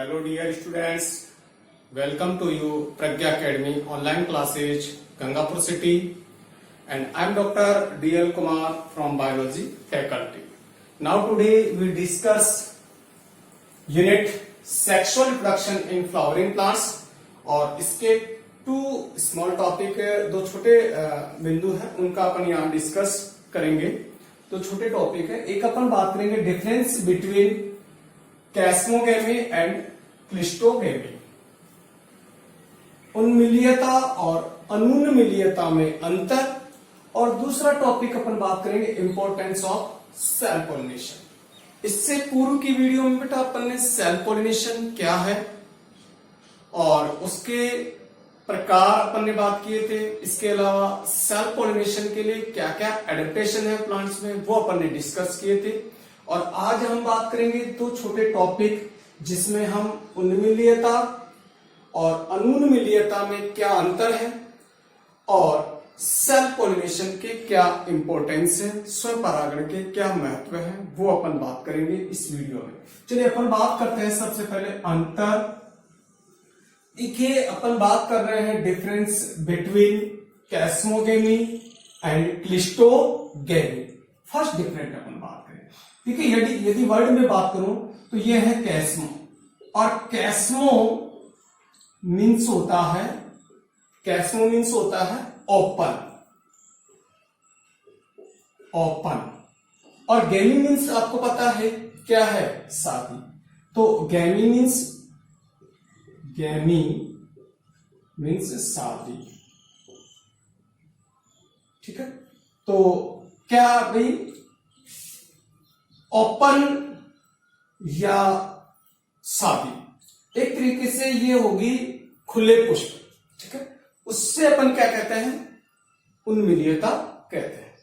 Hello dear students, welcome to you Pragya Academy online classes Gangapur city, and I am Dr. D.L. Kumar from biology faculty. Now today we discuss unit sexual reproduction in flowering plants और इसके to small topic दो छोटे बिंदु हैं उनका अपन यहाँ discuss करेंगे। तो छोटे टॉपिक है, एक अपन बात करेंगे difference between chasmogamy and cleistogamy, उन्मिलियता और अनुन्मिलियता में अंतर, और दूसरा टॉपिक अपन बात करेंगे इंपॉर्टेंस ऑफ सेल पॉलिनेशन। इससे पूर्व की वीडियो में बेटा अपन ने सेल पॉलिनेशन क्या है और उसके प्रकार अपन ने बात किए थे। इसके अलावा सेल पॉलिनेशन के लिए क्या क्या एडेप्टेशन है प्लांट्स में वो अपन ने डिस्कस किए थे। और आज हम बात करेंगे दो छोटे टॉपिक जिसमें हम उन्मिलियता और अनुन्मिलियता में क्या अंतर है और सेल पॉलिनेशन के क्या इंपॉर्टेंस है, स्वपरागण के क्या महत्व है, वो अपन बात करेंगे इस वीडियो में। चलिए अपन बात करते हैं सबसे पहले अंतर। देखिए अपन बात कर रहे हैं difference between chasmogamy and cleistogamy. First different अपन बात करें। देखिए यदि वर्ड में बात करूं तो ये है कैस्मो, और कैस्मो मीन्स होता है ओपन, और गेमी मीन्स आपको पता है क्या है, शादी। तो गेमी मीन्स शादी, ठीक है। तो क्या भाई ओपन या शादी, एक तरीके से ये होगी खुले पुष्प, ठीक है। उससे अपन क्या कहते हैं, उन्मिलियता कहते हैं।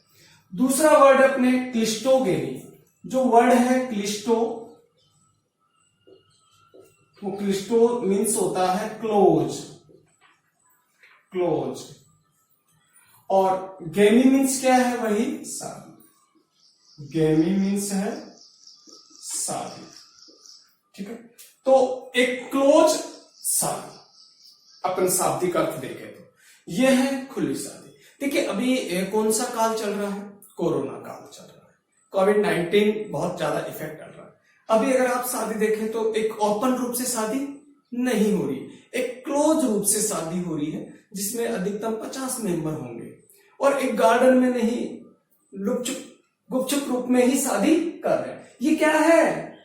दूसरा वर्ड अपने क्लिस्टोगेमी, जो वर्ड है क्लिस्टो, वो क्लिस्टो मीन्स होता है क्लोज, और गेमी मीन्स क्या है, वही शादी। गेमी मीन्स है शादी, ठीक है। तो एक क्लोज शादी अपन शाब्दिक अर्थ देखें तो यह है खुली शादी। देखिए अभी कौन सा काल चल रहा है, कोरोना काल चल रहा है, कोविड-19 बहुत ज्यादा इफेक्ट कर रहा है। अभी अगर आप शादी देखें तो एक ओपन रूप से शादी नहीं हो रही, एक क्लोज रूप से शादी हो रही है जिसमें अधिकतम 50 मेंबर होंगे, और एक गार्डन में नहीं गुपचुप रूप में ही शादी कर रहे हैं। ये क्या है,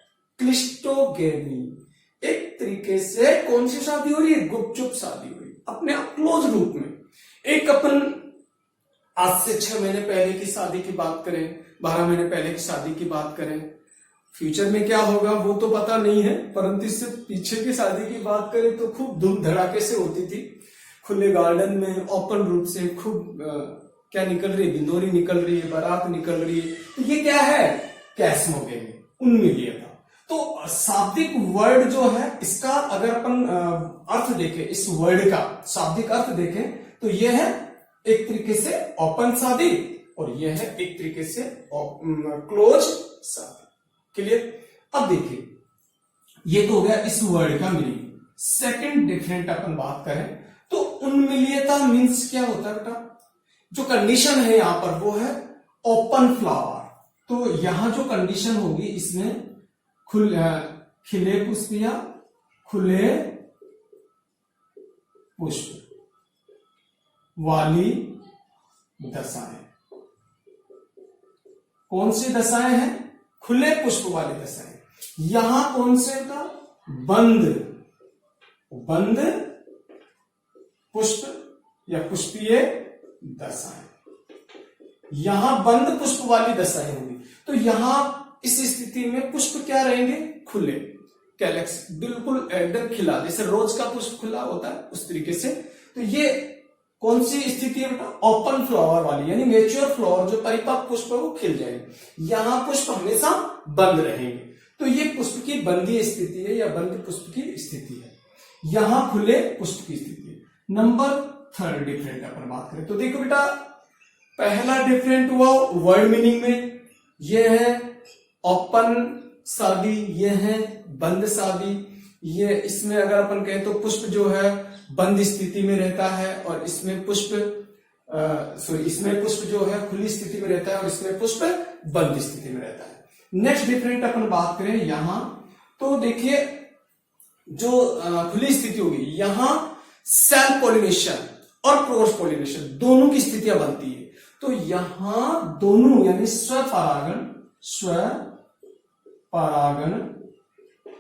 क्लिस्टोगेमी। एक तरीके से कौन सी शादी हो रही है, गुपचुप शादी हो रही है, अपने आप क्लोज रूप में। एक अपन आज से 6 महीने पहले की शादी की बात करें, 12 महीने पहले की शादी की बात करें, फ्यूचर में क्या होगा वो तो पता नहीं है, परंतु इससे पीछे की शादी की बात करें तो खूब धूम धड़ाके से होती थी, खुले गार्डन में ओपन रूप से, खूब क्या निकल रही है, बिंदोरी निकल रही है, बारात निकल रही है। तो ये क्या है, कैस्मोगेमी, उन्मिलियता। तो शाब्दिक वर्ड जो है इसका अगर अपन अर्थ देखें, इस वर्ड का शाब्दिक अर्थ देखें तो ये है एक तरीके से ओपन शादी, और ये है एक तरीके से क्लोज शादी। क्लियर। अब देखिए ये तो हो गया इस वर्ड का मीनिंग। सेकंड डिफरेंट अपन बात करें तो उन्मिलियता मीन्स क्या होता है बेटा, जो कंडीशन है यहां पर वो है ओपन फ्लावर। तो यहां जो कंडीशन होगी इसमें खिले पुष्प या खुले पुष्प वाली दशाएं। कौन सी दशाएं हैं, खुले पुष्प वाली दशाएं। यहां कौन से का बंद पुष्प या पुष्पीय दशाएं, यहां बंद पुष्प वाली दशाएं होंगी। तो यहां इस स्थिति में पुष्प क्या रहेंगे, खुले, कैलेक्स, बिल्कुल एकदम खिला, जैसे रोज का पुष्प खुला होता है उस तरीके से। तो ये कौन सी स्थिति है बेटा, ओपन फ्लावर वाली, यानी मैच्योर फ्लावर, जो परिपक्व पुष्प है वो खिल जाएंगे। यहां पुष्प हमेशा बंद रहेंगे, तो ये पुष्प की बंदी स्थिति है या बंद पुष्प की स्थिति है, यहां खुले पुष्प की स्थिति है। नंबर थर्ड डिफरेंट अपन बात करें तो देखो बेटा, पहला डिफरेंट हुआ वर्ड मीनिंग में, यह है ओपन शादी, यह है बंद शादी। ये इसमें अगर अपन कहें तो पुष्प जो है बंद स्थिति में रहता है, और इसमें पुष्प इसमें पुष्प जो है खुली स्थिति में रहता है, और इसमें पुष्प बंद स्थिति में रहता है। नेक्स्ट डिफरेंट अपन बात करें यहां, तो देखिए जो खुली स्थिति होगी, यहां सेल्फ पॉलिनेशन और क्रॉस पॉलिनेशन दोनों की स्थितियां बनती है। तो यहां दोनों यानी स्वपरागण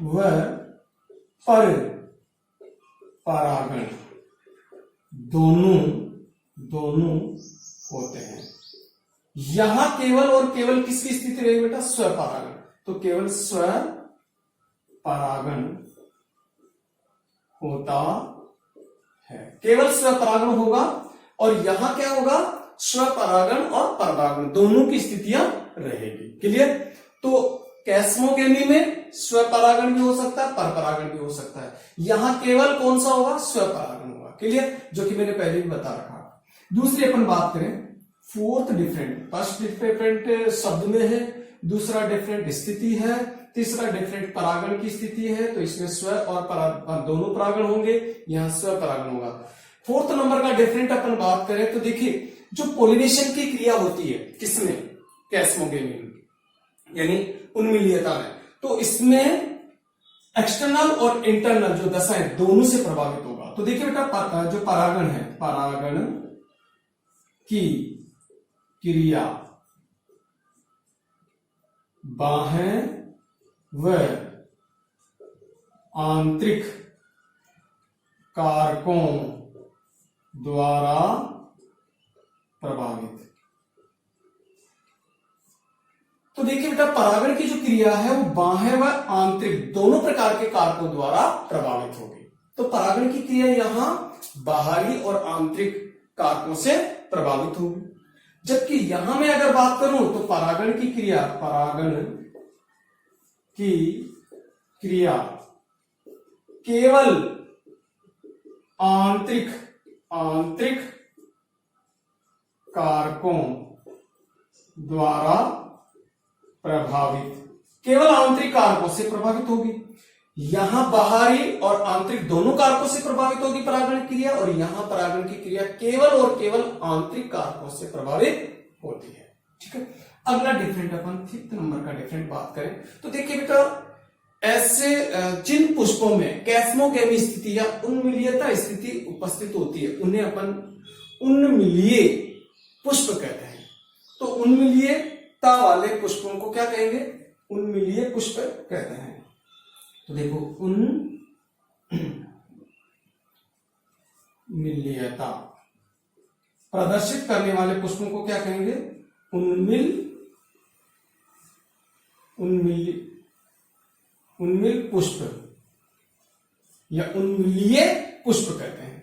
व पर परागण दोनों होते हैं। यहां केवल और केवल किसकी स्थिति रहेगी बेटा? स्वपरागण। तो केवल स्वपरागण होता है, केवल स्वपरागण होगा, और यहां क्या होगा? स्वपरागण और परागण दोनों की स्थितियां रहेगी। क्लियर? तो कैस्मोगेमी में स्वपरागण भी हो सकता है, परपरागण भी हो सकता है। यहां केवल कौन सा होगा? स्वपरागण होगा। क्लियर? जो कि मैंने पहले भी बता रखा। दूसरी अपन बात करें फोर्थ डिफरेंट, फर्स्ट डिफरेंट शब्द में है, दूसरा डिफरेंट स्थिति है, तीसरा डिफरेंट परागण की स्थिति है। तो इसमें स्व और दोनों परागण होंगे, यहां स्व परागण होगा। फोर्थ नंबर का डिफरेंट अपन बात करें तो देखिए जो पोलिनेशन की क्रिया होती है किसमें? कैस्मोगेमी में, यानी उन्मीलियता में। तो इसमें एक्सटर्नल और इंटरनल जो दशाएं दोनों से प्रभावित होगा। तो देखिए बेटा जो परागण है, परागण की क्रिया बाह्य व आंतरिक कारकों द्वारा प्रभावित। तो देखिए बेटा परागण की जो क्रिया है वो बाह्य व आंतरिक दोनों प्रकार के कारकों द्वारा प्रभावित होगी। तो परागण की क्रिया यहां बाहरी और आंतरिक कारकों से प्रभावित होगी, जबकि यहां मैं अगर बात करूं तो परागण की क्रिया केवल आंतरिक कारकों द्वारा प्रभावित, केवल आंतरिक कारकों से प्रभावित होगी। यहां बाहरी और आंतरिक दोनों कारकों से प्रभावित होगी परागण की क्रिया, और यहां परागण की क्रिया केवल और केवल आंतरिक कारकों से प्रभावित होती है। ठीक है? अगला डिफरेंट अपन फिफ्थ नंबर का डिफरेंट बात करें तो देखिए बेटा ऐसे जिन पुष्पों में कैस्मोगेमी स्थिति या उन्मीलियता स्थिति उपस्थित होती है उन्हें अपन उन्मीलिय पुष्प कहते हैं। तो उन्मीलियता वाले पुष्पों को क्या कहेंगे? उन्मीलिय पुष्प कहते हैं। तो देखो उन्मीलियता प्रदर्शित करने वाले पुष्पों को क्या कहेंगे? उन्मील पुष्प या उन्मीलिय पुष्प कहते हैं।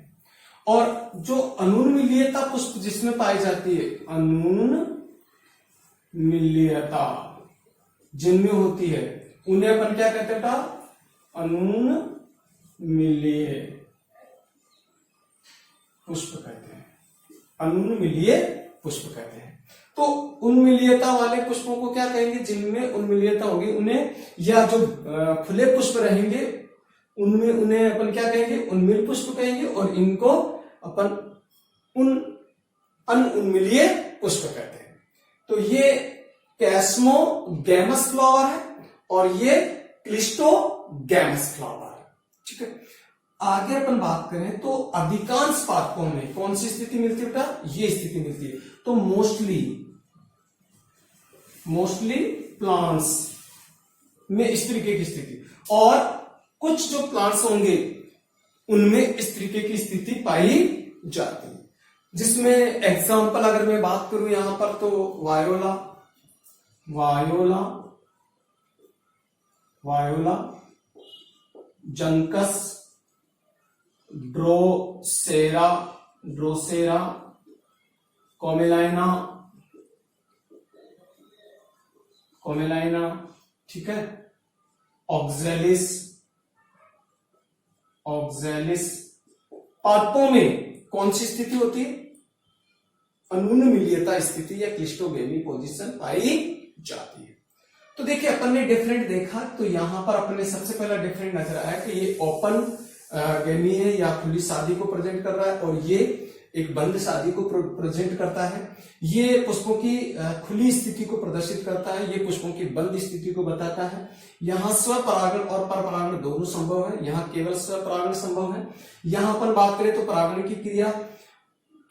और जो अनुन्मीलियता पुष्प जिसमें पाई जाती है, अनुन्मीलियता जिनमें होती है उन्हें अपन क्या कहते हैं? अनुन्मीलिय पुष्प कहते हैं, अनुन्मीलिय पुष्प कहते हैं। तो उन्मीलियता वाले पुष्पों को क्या कहेंगे? जिनमें उन्मीलियता होगी उन्हें, या जो खुले पुष्प रहेंगे उनमें उन्हें अपन क्या कहेंगे? उन्मील पुष्प कहेंगे, और इनको अपन अनुन्मीलिय पुष्प कहते हैं। तो ये कैस्मोगैमस फ्लावर है और ये क्लिस्टोगैमस फ्लावर है। ठीक है? आगे अपन बात करें तो अधिकांश पादपों में कौन सी स्थिति मिलती है बेटा? ये स्थिति मिलती है। तो मोस्टली प्लांट्स में इस तरीके की स्थिति, और कुछ जो प्लांट्स होंगे उनमें इस तरीके की स्थिति पाई जाती है। जिसमें एग्जाम्पल अगर मैं बात करूं यहां पर तो वायोला, जंकस, ड्रोसेरा, कोमेलाइना, ठीक है, ऑक्जेलिस पादपों में कौन सी स्थिति होती है? अनुन्मीलियता स्थिति या क्लिस्टोगेमी पोजीशन पाई जाती है। तो देखिए अपन ने डिफरेंट देखा, तो यहां पर अपन ने सबसे पहला डिफरेंट नजर आया कि ये ओपन गेमी है या खुली शादी को प्रेजेंट कर रहा है, और ये एक बंद शादी को प्रेजेंट करता है। ये पुष्पों की खुली स्थिति को प्रदर्शित करता है, ये पुष्पों की बंद स्थिति को बताता है। यहाँ स्वपरागण और परपरागण दोनों संभव है, यहाँ केवल स्वपरागण संभव है। यहाँ अपन बात करें तो परागण की क्रिया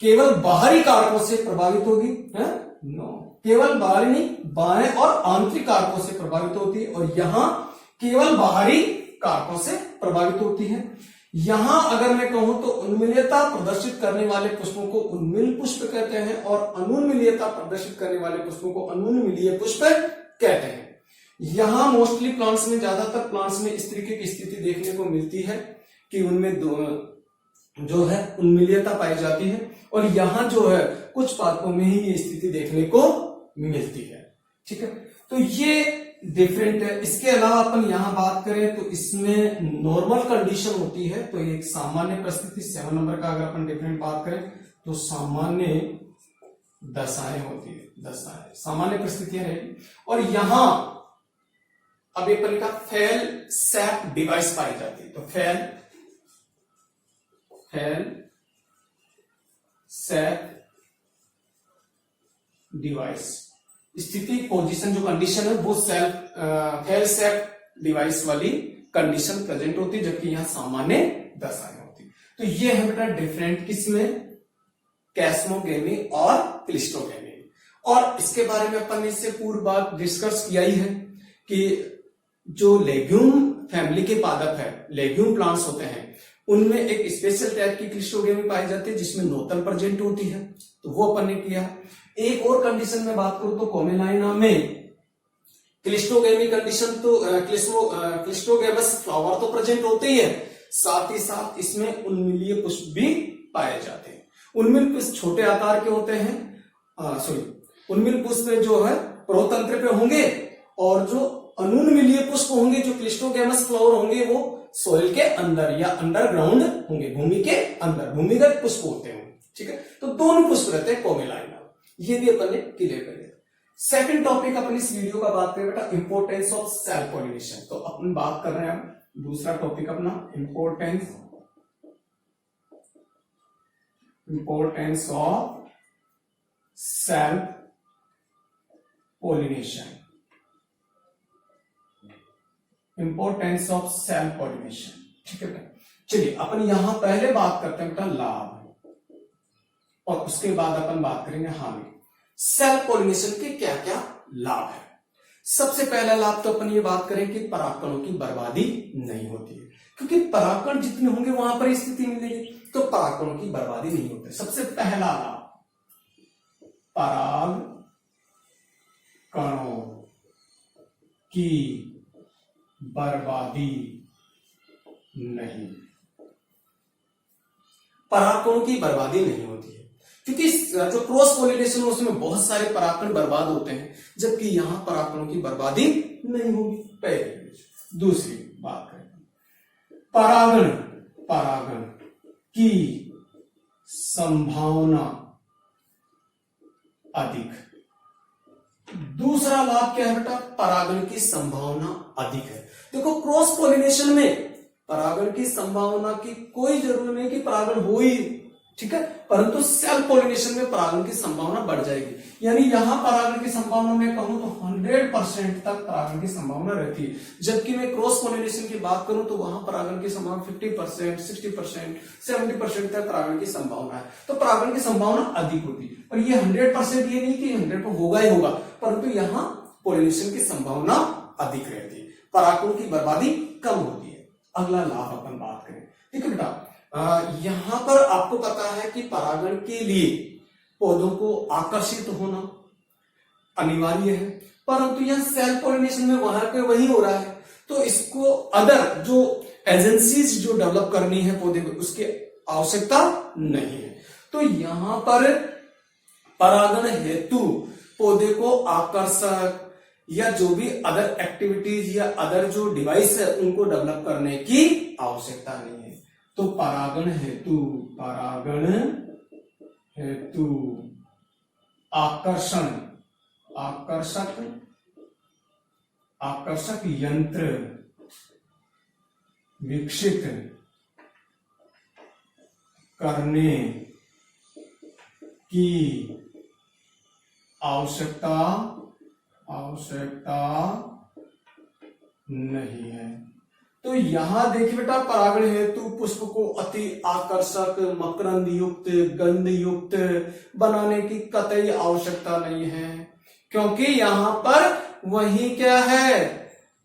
केवल बाहरी कारकों से प्रभावित होगी, है नो, केवल बाहरी नहीं, बाह्य और आंतरिक कारकों से प्रभावित होती है, और यहां केवल बाहरी कारकों से प्रभावित होती है। यहां अगर मैं कहूं तो उन्मीलियता प्रदर्शित करने वाले पुष्पों को उन्मील पुष्प कहते हैं, और अनुन्मीलियता प्रदर्शित करने वाले पुष्पों को अनुन्मीलीय पुष्प कहते हैं। यहां मोस्टली प्लांट्स में, ज्यादातर प्लांट्स में इस तरीके की स्थिति देखने को मिलती है कि उनमें जो है उन्मीलियता पाई जाती है, और यहां जो है कुछ पादपों में ही ये स्थिति देखने को मिलती है। ठीक है, तो ये डिफरेंट है। इसके अलावा अपन यहां बात करें तो इसमें नॉर्मल कंडीशन होती है, तो एक सामान्य परिस्थिति 7 नंबर का अगर अपन डिफरेंट बात करें तो सामान्य दशाएं होती है, दशाएं सामान्य परिस्थितियां रहेगी। और यहां अब अपन का फेल सैप डिवाइस पाई जाती है, तो फेल सैप डिवाइस स्थिति, पोजीशन, जो कंडीशन है वो फेल सैप डिवाइस वाली कंडीशन प्रेजेंट होती है, जबकि यहां सामान्य दशाएं होती है। तो ये है बेटा डिफरेंट किसमें, कैस्मोगेमी और क्लिस्टोगेमी। और इसके बारे में अपन ने इससे पूर्व बात डिस्कस किया ही है कि जो लेग्यूम फैमिली के पादप है, लेग्यूम प्लांट्स होते हैं, उनमें एक स्पेशल टाइप की क्लिस्टोगेमी पाई जाती है जिसमें नोतल प्रेजेंट होती है, तो वो अपन ने किया। एक और कंडीशन में बात करूं तो कोमेलाइना में क्लिस्टोगेमी कंडीशन, तो क्लिस्टोगेमस फ्लावर तो प्रेजेंट होते ही है, साथ ही साथ इसमें उन्मीलीय पुष्प भी पाए जाते हैं। उन्मील पुष्प छोटे आकार के होते हैं, उन्मील पुष्प जो है प्रोतंत्र पे होंगे, और जो अनुन्मीलीय पुष्प होंगे, जो क्लिस्टोगेमस फ्लावर होंगे, वो सोइल के अंदर या अंडरग्राउंड होंगे, भूमि के अंदर, भूमिगत पुष्प होते हैं। ठीक है, तो दोनों पुष्प रहते हैं कोमेलाइना, ये भी अपन ने क्लियर कर लिया। सेकंड टॉपिक अपन इस वीडियो का बात करें बेटा, इंपोर्टेंस ऑफ सेल्फ पॉलिनेशन। तो अपन बात कर रहे हैं दूसरा टॉपिक अपना, importance of self pollination, importance of self pollination. ठीक है, चलिए अपन यहां पहले बात करते हैं बेटा लाभ, और उसके बाद अपन बात करेंगे हानि। सेल्फ पॉलिनेशन के क्या क्या लाभ है। सबसे पहला लाभ तो अपन ये बात करें कि परागकणों की बर्बादी नहीं होती है, क्योंकि परागकण जितने होंगे वहां पर स्थिति मिलेगी, तो परागकणों की बर्बादी नहीं होती। सबसे पहला लाभ, परागकणों की बर्बादी नहीं, परागकणों की बर्बादी नहीं होती है, क्योंकि जो क्रॉस पॉलिनेशन है उसमें बहुत सारे परागकण बर्बाद होते हैं, जबकि यहां परागकणों की बर्बादी नहीं होगी। पहली। दूसरी बात करें, परागण की संभावना अधिक। दूसरा लाभ क्या है बेटा, परागण की संभावना अधिक है। देखो क्रॉस पॉलिनेशन में परागण की संभावना की कोई जरूरत नहीं कि परागण हो ही, ठीक है, परंतु सेल्फ पॉलिनेशन में परागण की संभावना बढ़ जाएगी। यानी यहां परागण की संभावना मैं कहूं तो 100% तक परागण की संभावना रहती है, जबकि मैं क्रॉस पॉलिनेशन की बात करूं तो वहां परागण की संभावना 50%, 60%, 70% तक परागण की संभावना है। तो परागण की संभावना अधिक होती है, और ये 100% ये नहीं कि 100 होगा ही होगा, परंतु यहां पॉलिनेशन की संभावना अधिक रहती है, परागण की बर्बादी कम होती है। अगला लाभ अपन बात करें, ठीक है बेटा, यहां पर आपको पता है कि परागण के लिए पौधों को आकर्षित होना अनिवार्य है, परंतु यह सेल्फ पॉलिनेशन में वहां के वही हो रहा है, तो इसको अदर जो एजेंसीज जो डेवलप करनी है पौधे को, उसकी आवश्यकता नहीं है। तो यहां पर परागण हेतु पौधे को आकर्षक या जो भी अदर एक्टिविटीज या अदर जो डिवाइस है उनको डेवलप करने की आवश्यकता नहीं है। तो परागण हेतु आकर्षक आकर्षक यंत्र विकसित करने की आवश्यकता नहीं है। तो यहां देखिए बेटा, परागण हेतु पुष्प को अति आकर्षक, मकरंद युक्त, गंध युक्त बनाने की कतई आवश्यकता नहीं है, क्योंकि यहां पर वही क्या है,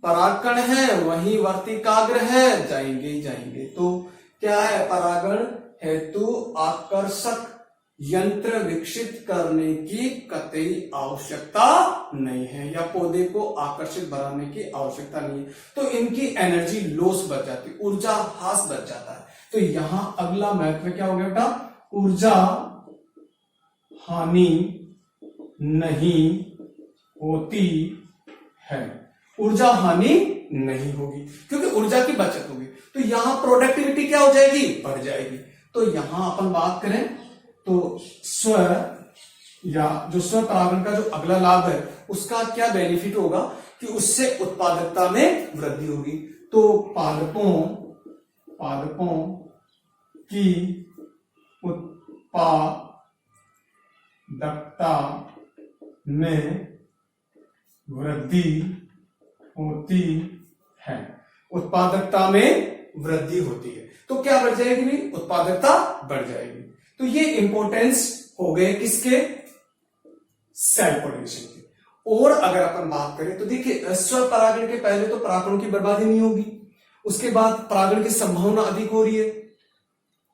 परागकण है, वही वर्तिकाग्र है, जाएंगे ही जाएंगे। तो क्या है, परागण हेतु आकर्षक यंत्र विकसित करने की कतई आवश्यकता नहीं है, या पौधे को आकर्षित बनाने की आवश्यकता नहीं है। तो इनकी एनर्जी लॉस बच जाती है, ऊर्जा ह्रास बच जाता है। तो यहां अगला महत्व क्या हो गया बेटा, ऊर्जा हानि नहीं होती है, ऊर्जा हानि नहीं होगी क्योंकि ऊर्जा की बचत होगी। तो यहां प्रोडक्टिविटी क्या हो जाएगी, बढ़ जाएगी। तो यहां अपन बात करें तो स्व या जो स्व परागण का जो अगला लाभ है उसका क्या बेनिफिट होगा कि उससे उत्पादकता में वृद्धि होगी। तो पादपों की उत्पादकता में वृद्धि होती है, उत्पादकता में वृद्धि होती है। तो क्या बढ़ जाएगी, उत्पादकता बढ़ जाएगी। तो ये इंपॉर्टेंस हो गए किसके, सेल्फ पॉलिनेशन के। और अगर अपन बात करें तो देखिए, स्व परागण के पहले तो परागणों की बर्बादी नहीं होगी, उसके बाद परागण की संभावना अधिक हो रही है,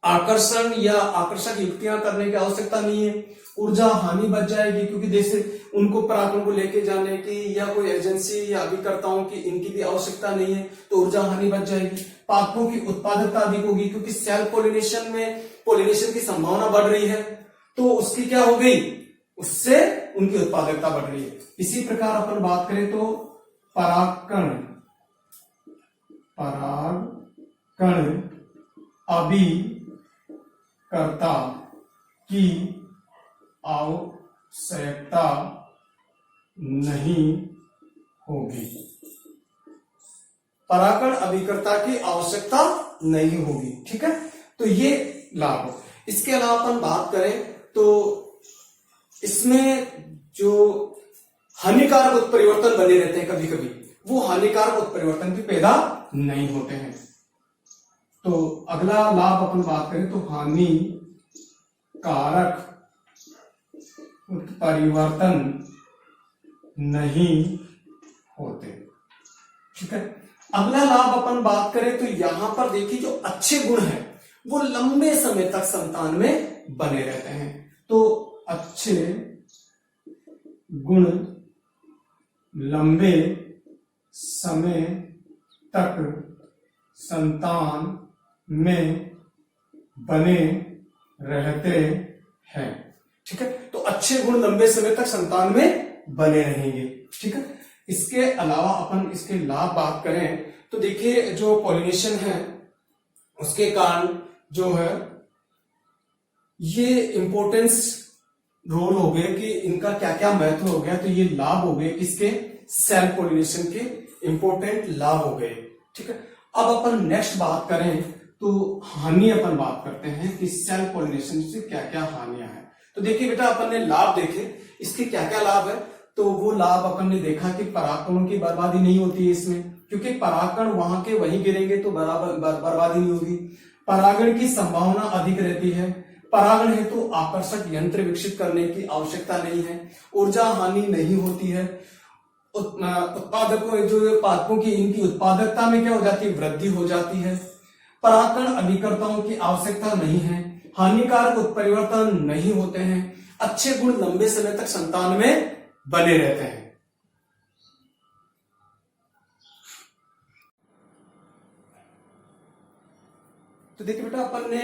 आकर्षण या आकर्षक युक्तियां करने की आवश्यकता नहीं है, ऊर्जा हानि बच जाएगी क्योंकि जैसे उनको परागण को लेके जाने की या कोई एजेंसी या अभिकर्ताओं की इनकी भी आवश्यकता नहीं है, तो ऊर्जा हानि बच जाएगी। पादपों की उत्पादकता अधिक होगी क्योंकि सेल्फ पॉलिनेशन में पॉलिनेशन की संभावना बढ़ रही है, तो उसकी क्या हो गई, उससे उनकी उत्पादकता बढ़ रही है। इसी प्रकार अपन बात करें तो परागकण अभिकर्ता की आवश्यकता नहीं होगी, परागकण अभिकर्ता की आवश्यकता नहीं होगी, ठीक है। तो ये लाभ हो। इसके अलावा अपन बात करें तो इसमें जो हानिकारक उत्परिवर्तन बने रहते हैं कभी कभी, वो हानिकारक उत्परिवर्तन भी पैदा नहीं होते हैं। तो अगला लाभ अपन बात करें तो हानिकारक उत्परिवर्तन नहीं होते, ठीक है। अगला लाभ अपन बात करें तो यहां पर देखिए, जो अच्छे गुण हैं वो लंबे समय तक संतान में बने रहते हैं। तो अच्छे गुण लंबे समय तक संतान में बने रहते हैं, ठीक है। तो अच्छे गुण लंबे समय तक संतान में बने रहेंगे, ठीक है। इसके अलावा अपन इसके लाभ बात करें तो देखिए, जो पॉलिनेशन है उसके कारण जो है ये इंपॉर्टेंस रोल हो गए कि इनका क्या क्या महत्व हो गया। तो ये लाभ हो गए किसके, सेल्फ पॉलिनेशन के इंपॉर्टेंट लाभ हो गए, ठीक है। अब अपन नेक्स्ट बात करें तो हानि अपन बात करते हैं कि सेल्फ पॉलिनेशन से क्या क्या हानियां हैं। तो देखिए बेटा, अपन ने लाभ देखे, इसके क्या क्या लाभ है। तो वो लाभ अपन ने देखा कि परागकणों की बर्बादी नहीं होती है इसमें, क्योंकि परागकण वहां के वहीं गिरेंगे तो बर्बादी नहीं होगी। परागण की संभावना अधिक रहती है, परागण हेतु आकर्षक यंत्र विकसित करने की आवश्यकता नहीं है, ऊर्जा हानि नहीं होती है, उत्पादकों जो पादपों की इनकी उत्पादकता में क्या हो जाती है, वृद्धि हो जाती है, परागकण अभिकर्ताओं की आवश्यकता नहीं है, हानिकारक उत्परिवर्तन नहीं होते हैं, अच्छे गुण लंबे समय तक संतान में बने रहते हैं। तो देखिए बेटा, अपन ने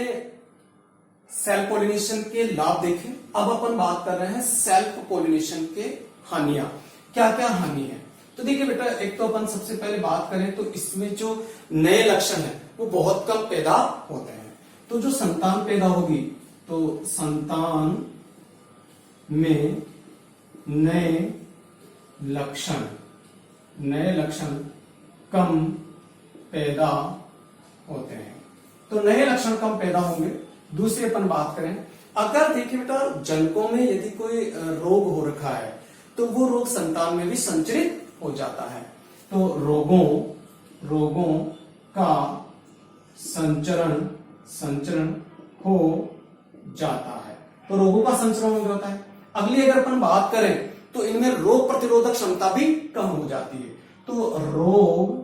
सेल्फ पॉलिनेशन के लाभ देखे, अब अपन बात कर रहे हैं सेल्फ पॉलिनेशन के हानियां, क्या क्या हानि है। तो देखिए बेटा, एक तो अपन सबसे पहले बात करें तो इसमें जो नए लक्षण है वो बहुत कम पैदा होते हैं। तो जो संतान पैदा होगी तो संतान में नए लक्षण नए लक्षण कम पैदा होते हैं। तो नए लक्षण कम पैदा होंगे। दूसरी अपन बात करें, अगर देखिए बेटा जनकों में यदि कोई रोग हो रखा है तो वो रोग संतान में भी संचरित हो जाता है। तो रोगों का संचरण हो जाता है। तो रोगों का संचरण हो जाता है। अगली अगर अपन बात करें तो इनमें रोग प्रतिरोधक क्षमता भी कम हो जाती है। तो रोग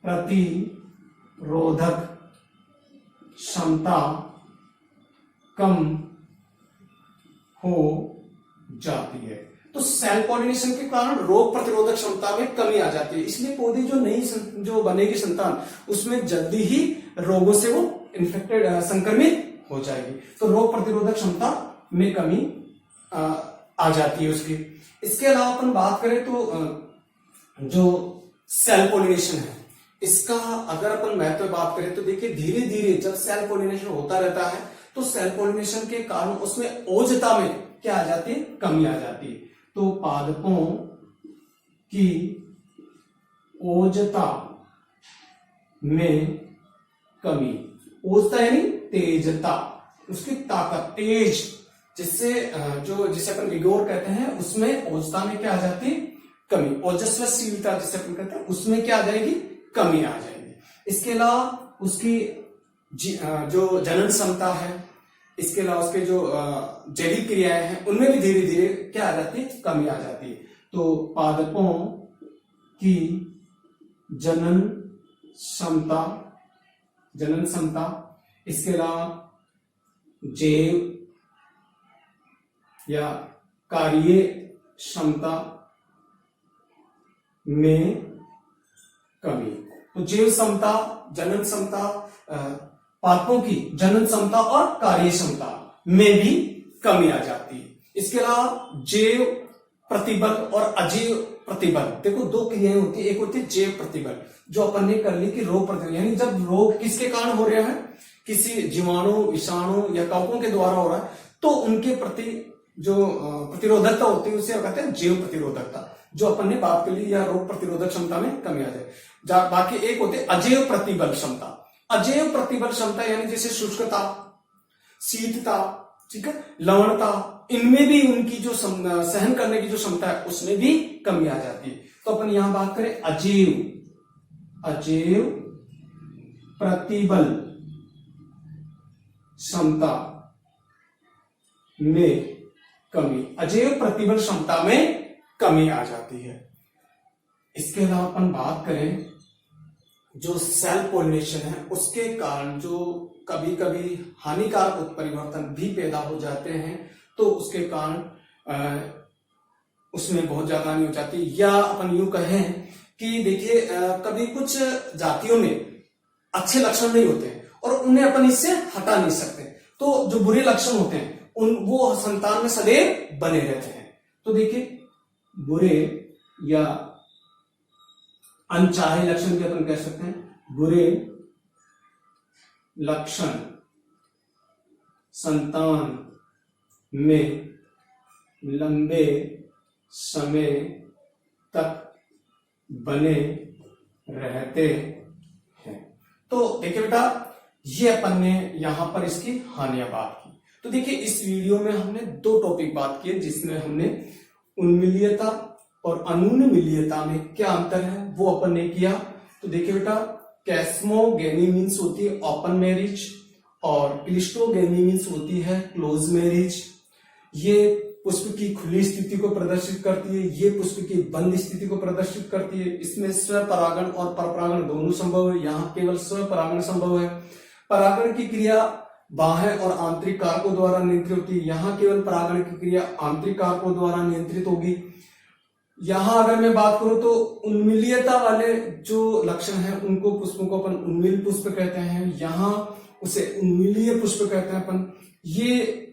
प्रतिरोधक क्षमता कम हो जाती है। तो सेल पॉलिनेशन के कारण रोग प्रतिरोधक क्षमता में कमी आ जाती है। इसलिए पौधे जो बनेगी संतान उसमें जल्दी ही रोगों से वो इन्फेक्टेड संक्रमित हो जाएगी। तो रोग प्रतिरोधक क्षमता में कमी आ जाती है उसकी। इसके अलावा अपन बात करें तो जो सेल पॉलिनेशन है इसका अगर अपन महत्व बात करें तो देखिए धीरे धीरे जब सेल पॉलिनेशन होता रहता है तो सेल पॉलिनेशन के कारण उसमें ओजता में क्या आ जाती है, कमी आ जाती है। तो पादपों की ओजता में कमी, ओजता यानी तेजता, उसकी ताकत, तेज, जिससे जिसे अपन विगोर कहते हैं उसमें ओजता में क्या आ जाती है, कमी। ओजस्वशीलता जिसे अपन कहते हैं उसमें क्या आ जाएगी, कमी आ जाएगी। इसके अलावा उसकी जो जनन क्षमता है, इसके अलावा उसके जो जैविक क्रियाएं हैं उनमें भी धीरे धीरे क्या आ जाती है, कमी आ जाती है। तो पादपों की जनन क्षमता, इसके अलावा जैव या कार्य क्षमता में कमी। तो जैव क्षमता, जनन क्षमता, पादपों की जनन क्षमता और कार्य क्षमता में भी कमी आ जाती है। इसके अलावा जैव प्रतिबल और अजैव प्रतिबल, देखो दो क्रियाएं होती है। एक होती है जैव प्रतिबल जो अपन ने कर ली कि रोग प्रतिबल, यानी जब रोग किसके कारण हो रहा है, किसी जीवाणु, विषाणु या कवकों के द्वारा हो रहा है तो उनके प्रति जो प्रतिरोधकता होती है उसे कहते हैं जैव प्रतिरोधकता, जो अपन ने बात कर ली, या रोग प्रतिरोधक क्षमता में कमी आ जाए। बाकी एक होते अजैव प्रतिबल क्षमता। अजैव प्रतिबल क्षमता यानी जैसे शुष्कता, शीतता, ठीक है, लवणता, इनमें भी उनकी जो सहन करने की जो क्षमता है उसमें भी कमी आ जाती है। तो अपन यहां बात करें अजैव प्रतिबल क्षमता में कमी, अजैव प्रतिबल क्षमता में कमी आ जाती है। इसके अलावा अपन बात करें जो सेल पॉलिनेशन है उसके कारण जो कभी कभी हानिकारक उत्परिवर्तन भी पैदा हो जाते हैं, तो उसके कारण उसमें बहुत ज्यादा हानि हो जाती है। या अपन यूं कहें कि देखिए कभी कुछ जातियों में अच्छे लक्षण नहीं होते हैं और उन्हें अपन इससे हटा नहीं सकते, तो जो बुरे लक्षण होते हैं वो संतान में सदैव बने रहते हैं। तो देखिए बुरे या अनचाहे लक्षण भी अपन कह सकते हैं। बुरे लक्षण संतान में लंबे समय तक बने रहते हैं। तो देखिए बेटा ये अपन ने यहां पर इसकी हानियां बात की। तो देखिए इस वीडियो में हमने दो टॉपिक बात किए जिसमें हमने उन्मीलियता और अनुन्मीलियता में क्या अंतर है वो अपन ने किया। तो देखिए बेटा कैस्मोगेनी मीन्स होती है ओपन मैरिज और क्लिस्टोगेनी मीन्स होती है क्लोज मैरिज। ये पुष्प की खुली स्थिति को प्रदर्शित करती है, ये पुष्प की बंद स्थिति को प्रदर्शित करती है। इसमें स्वपरागण और परपरागण दोनों संभव है, यहाँ केवल स्वपरागण संभव है। परागण की क्रिया बाह्य और आंतरिक कारकों द्वारा नियंत्रित होती है, यहाँ केवल परागण की क्रिया आंतरिक कारकों द्वारा नियंत्रित होगी। यहां अगर मैं बात करूं तो उन्मीलियता वाले जो लक्षण हैं उनको पुष्पों को अपन उन्मील पुष्प कहते हैं, यहां उसे उन्मीलीय पुष्प कहते हैं अपन। ये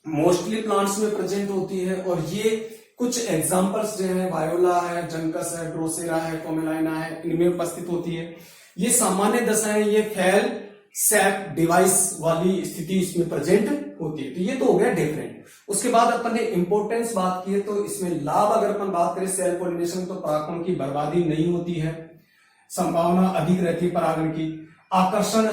मोस्टली प्लांट्स में प्रेजेंट होती है और ये कुछ एग्जांपल्स जो है वायोला है, जंकस है, ड्रोसेरा है, कोमेलाइना है, इनमें उपस्थित होती है। ये सामान्य दशा है, ये फैल सेफ डिवाइस वाली स्थिति इसमें प्रेजेंट होती है। तो ये तो हो गया डिफरेंट। उसके बाद अपन ने इंपॉर्टेंस बात की है, तो इसमें लाभ अगर अपन बात करें सेल्फ पॉलिनेशन, तो परागकण की बर्बादी नहीं होती है, संभावना अधिक रहती है परागण की, आकर्षण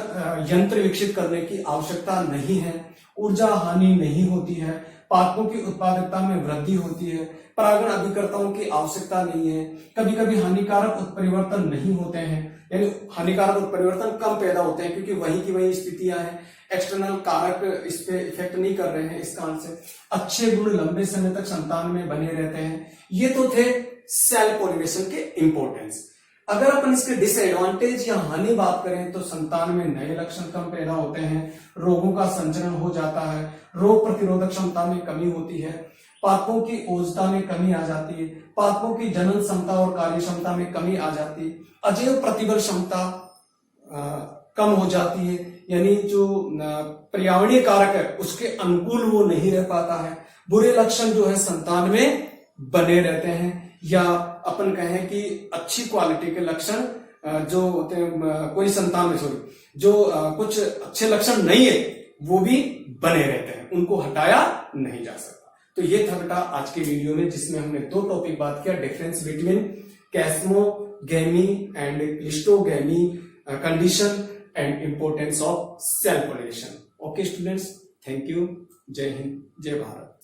यंत्र विकसित करने की आवश्यकता नहीं है, ऊर्जा हानि नहीं होती है, पादपों की उत्पादकता में वृद्धि होती है, परागण अभिकर्ताओं की आवश्यकता नहीं है, कभी कभी हानिकारक उत्परिवर्तन नहीं होते हैं, यानी हानिकारक उत्परिवर्तन कम पैदा होते हैं क्योंकि वही की वही स्थितियां हैं, एक्सटर्नल कारक इस पे इफेक्ट नहीं कर रहे हैं, इस कारण से अच्छे गुण लंबे समय तक संतान में बने रहते हैं। ये तो थे सेल पॉलिनेशन के इंपॉर्टेंस। अगर अपन इसके डिसएडवांटेज या हानि बात करें तो संतान में नए लक्षण कम पैदा होते हैं, रोगों का संचरण हो जाता है, रोग प्रतिरोधक क्षमता में कमी होती है, पादपों की ओजता में कमी आ जाती है, पादपों की जनन क्षमता और कार्य क्षमता में कमी आ जाती है, अजैव प्रतिबल क्षमता कम हो जाती है, यानी जो पर्यावरणीय कारक है उसके अनुकूल वो नहीं रह पाता है, बुरे लक्षण जो है संतान में बने रहते हैं, या अपन कहें कि अच्छी क्वालिटी के लक्षण जो होते हैं कोई संतान में जो कुछ अच्छे लक्षण नहीं है वो भी बने रहते हैं, उनको हटाया नहीं जा सकता। तो ये था बेटा आज के वीडियो में, जिसमें हमने दो टॉपिक बात किया, difference between chasmogamy and cleistogamy condition and importance of cell pollination. Okay students, thank you, जय हिंद, जय भारत।